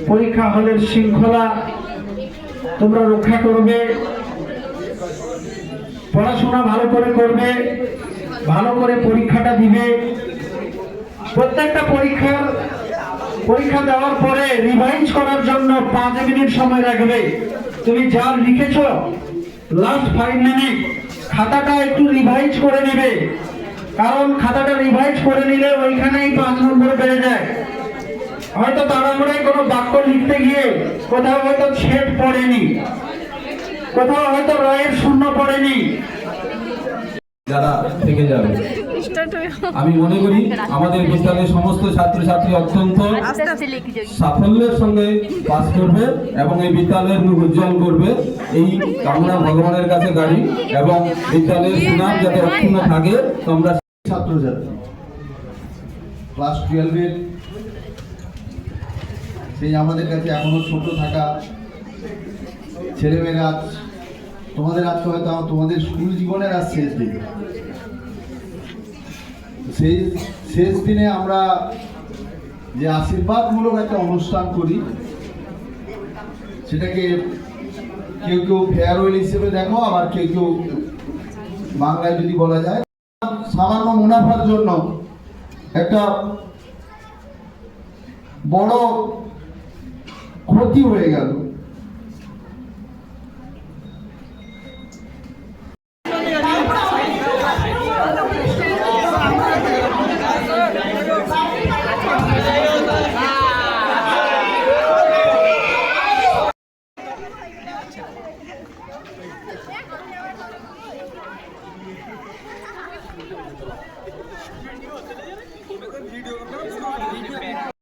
পরীক্ষা হলের শৃঙ্খলা তোমরা রক্ষা করবে, পড়াশোনা ভালো করে করবে, ভালো করে পরীক্ষাটা দিবে। প্রত্যেকটা পরীক্ষা দেওয়ার পরে রিভাইজ করার জন্য 5 মিনিট সময় রাখবে। তুমি যা লিখেছো লাস্ট 5 মিনিট খাতাটা একটু রিভাইজ করে নেবে, কারণ খাতাটা রিভাইজ করে নিলে ওইখানেই 5 নম্বর বেড়ে যায়। হয়তো তাড়াহুড়োয় কোনো বাক্য লিখতে গিয়ে কোথাও হয়তো ছেদ পড়েনি, কোথাও হয়তো রয়ের শূন্য পড়েনি, যারা থেকে যাবে। আমি মনে করি আমাদের বিদ্যালয়ের সমস্ত ছাত্রছাত্রী অত্যন্ত সাফল্যের সঙ্গে পাস করবে এবং এই বিদ্যালয়ের মুখ উজ্জ্বল করবে, এই কামনা ভগবানের কাছে গাড়ি। এবং বিদ্যালয়ের সুনাম যাতে অক্ষুণ্ণ থাকে। তোমরা ছাত্রছাত্রী ক্লাস 12-এর সেই আমাদের কাছে এখনো ছোট থাকা ছেলেমেয়েরা, তোমাদের আজকে হয়তো তোমাদের স্কুল জীবনের আজ শেষ দিন। সেই শেষ দিনে আমরা যে আশীর্বাদমূলক একটা অনুষ্ঠান করি, সেটাকে কেউ কেউ ফেয়ারওয়েল হিসেবে দেখো, আবার কেউ কেউ বাংলায় যদি বলা যায় সামান্য মুনাফার জন্য একটা বড় ক্ষতি হয়ে গেল।